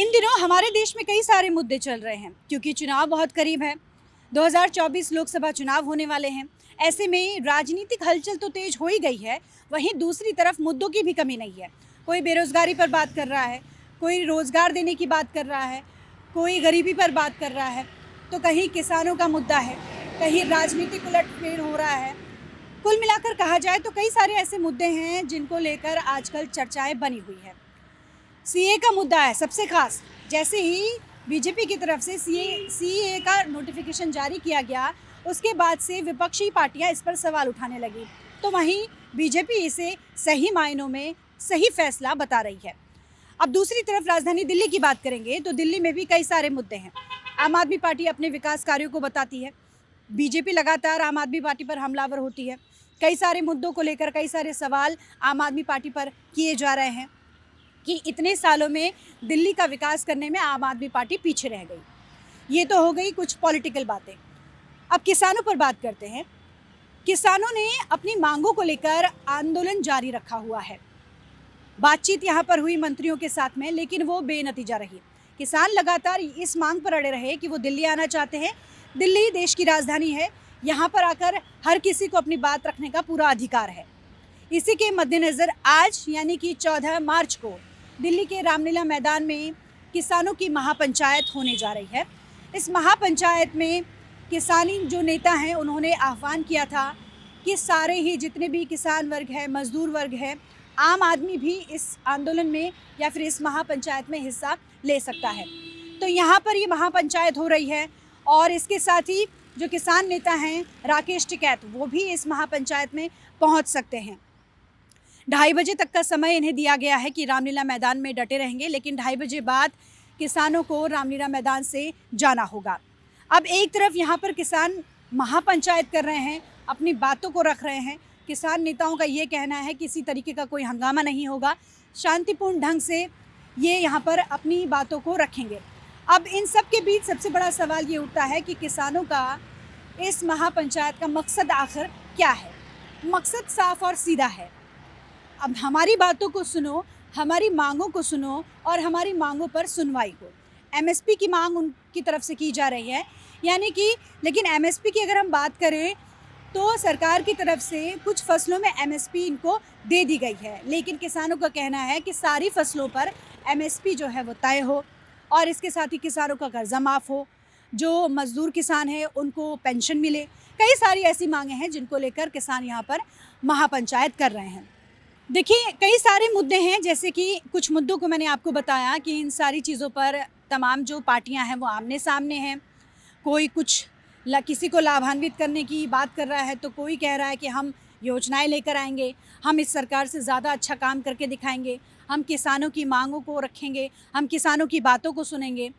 इन दिनों हमारे देश में कई सारे मुद्दे चल रहे हैं क्योंकि चुनाव बहुत करीब है। 2024 लोकसभा चुनाव होने वाले हैं। ऐसे में राजनीतिक हलचल तो तेज हो ही गई है, वहीं दूसरी तरफ मुद्दों की भी कमी नहीं है। कोई बेरोजगारी पर बात कर रहा है, कोई रोजगार देने की बात कर रहा है, कोई गरीबी पर बात कर रहा है, तो कहीं किसानों का मुद्दा है, कहीं राजनीतिक उलटफेर हो रहा है। कुल मिलाकर कहा जाए तो कई सारे ऐसे मुद्दे हैं जिनको लेकर आजकल चर्चाएं बनी हुई है। सीए का मुद्दा है सबसे खास। जैसे ही बीजेपी की तरफ से सीए का नोटिफिकेशन जारी किया गया, उसके बाद से विपक्षी पार्टियां इस पर सवाल उठाने लगी, तो वहीं बीजेपी इसे सही मायनों में सही फैसला बता रही है। अब दूसरी तरफ राजधानी दिल्ली की बात करेंगे तो दिल्ली में भी कई सारे मुद्दे हैं। आम आदमी पार्टी अपने विकास कार्यों को बताती है, बीजेपी लगातार आम आदमी पार्टी पर हमलावर होती है। कई सारे मुद्दों को लेकर कई सारे सवाल आम आदमी पार्टी पर किए जा रहे हैं कि इतने सालों में दिल्ली का विकास करने में आम आदमी पार्टी पीछे रह गई। ये तो हो गई कुछ पॉलिटिकल बातें। अब किसानों पर बात करते हैं। किसानों ने अपनी मांगों को लेकर आंदोलन जारी रखा हुआ है। बातचीत यहाँ पर हुई मंत्रियों के साथ में, लेकिन वो बेनतीजा रही। किसान लगातार इस मांग पर अड़े रहे कि वो दिल्ली आना चाहते हैं। दिल्ली देश की राजधानी है, यहाँ पर आकर हर किसी को अपनी बात रखने का पूरा अधिकार है। इसी के मद्देनज़र आज यानी कि 14 मार्च को दिल्ली के रामलीला मैदान में किसानों की महापंचायत होने जा रही है। इस महापंचायत में किसानी जो नेता हैं उन्होंने आह्वान किया था कि सारे ही जितने भी किसान वर्ग है, मजदूर वर्ग है, आम आदमी भी इस आंदोलन में या फिर इस महापंचायत में हिस्सा ले सकता है। तो यहाँ पर ये महापंचायत हो रही है और इसके साथ ही जो किसान नेता हैं राकेश टिकैत, वो भी इस महापंचायत में पहुँच सकते हैं। 2:30 बजे तक का समय इन्हें दिया गया है कि रामलीला मैदान में डटे रहेंगे, लेकिन 2:30 बजे बाद किसानों को रामलीला मैदान से जाना होगा। अब एक तरफ यहाँ पर किसान महापंचायत कर रहे हैं, अपनी बातों को रख रहे हैं। किसान नेताओं का ये कहना है कि किसी तरीके का कोई हंगामा नहीं होगा, शांतिपूर्ण ढंग से ये यहाँ पर अपनी बातों को रखेंगे। अब इन सब के बीच सबसे बड़ा सवाल ये उठता है कि किसानों का इस महापंचायत का मकसद आखिर क्या है। मकसद साफ और सीधा है, अब हमारी बातों को सुनो, हमारी मांगों को सुनो और हमारी मांगों पर सुनवाई हो। एमएसपी की मांग उनकी तरफ से की जा रही है, यानी कि लेकिन एमएसपी की अगर हम बात करें तो सरकार की तरफ से कुछ फसलों में एमएसपी इनको दे दी गई है, लेकिन किसानों का कहना है कि सारी फसलों पर एमएसपी जो है वो तय हो और इसके साथ ही किसानों का कर्जा माफ़ हो, जो मज़दूर किसान हैं उनको पेंशन मिले। कई सारी ऐसी मांगें हैं जिनको लेकर किसान यहाँ पर महापंचायत कर रहे हैं। देखिए, कई सारे मुद्दे हैं, जैसे कि कुछ मुद्दों को मैंने आपको बताया कि इन सारी चीज़ों पर तमाम जो पार्टियां हैं वो आमने सामने हैं। कोई कुछ किसी को लाभान्वित करने की बात कर रहा है, तो कोई कह रहा है कि हम योजनाएं लेकर आएंगे, हम इस सरकार से ज़्यादा अच्छा काम करके दिखाएंगे, हम किसानों की मांगों को रखेंगे, हम किसानों की बातों को सुनेंगे।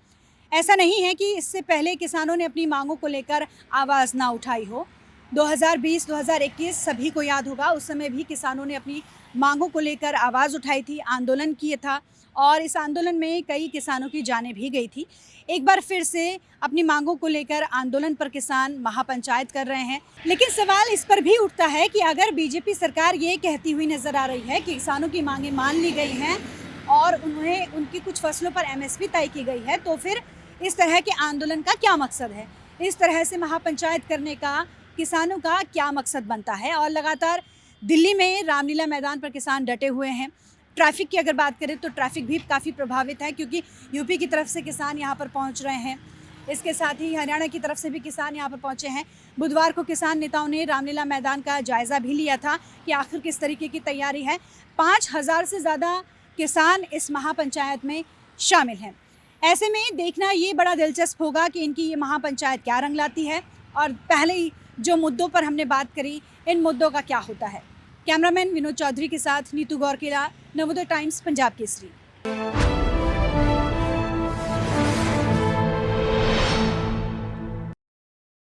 ऐसा नहीं है कि इससे पहले किसानों ने अपनी मांगों को लेकर आवाज़ ना उठाई हो। 2020-2021 सभी को याद होगा, उस समय भी किसानों ने अपनी मांगों को लेकर आवाज़ उठाई थी, आंदोलन किया था और इस आंदोलन में कई किसानों की जानें भी गई थी। एक बार फिर से अपनी मांगों को लेकर आंदोलन पर किसान महापंचायत कर रहे हैं, लेकिन सवाल इस पर भी उठता है कि अगर बीजेपी सरकार ये कहती हुई नज़र आ रही है कि किसानों की मांगें मान ली गई हैं और उन्हें उनकी कुछ फसलों पर एमएसपी तय की गई है, तो फिर इस तरह के आंदोलन का क्या मकसद है? इस तरह से महापंचायत करने का किसानों का क्या मकसद बनता है? और लगातार दिल्ली में रामलीला मैदान पर किसान डटे हुए हैं। ट्रैफिक की अगर बात करें तो ट्रैफिक भी काफ़ी प्रभावित है, क्योंकि यूपी की तरफ से किसान यहाँ पर पहुँच रहे हैं। इसके साथ ही हरियाणा की तरफ से भी किसान यहाँ पर पहुँचे हैं। बुधवार को किसान नेताओं ने रामलीला मैदान का जायज़ा भी लिया था कि आखिर किस तरीके की तैयारी है। 5000 से ज़्यादा किसान इस महापंचायत में शामिल हैं। ऐसे में देखना ये बड़ा दिलचस्प होगा कि इनकी ये महापंचायत क्या रंग लाती है और पहले ही जो मुद्दों पर हमने बात करी, इन मुद्दों का क्या होता है। कैमरामैन विनोद चौधरी के साथ नीतू गौरकिला, नवोदय टाइम्स, पंजाब केसरी।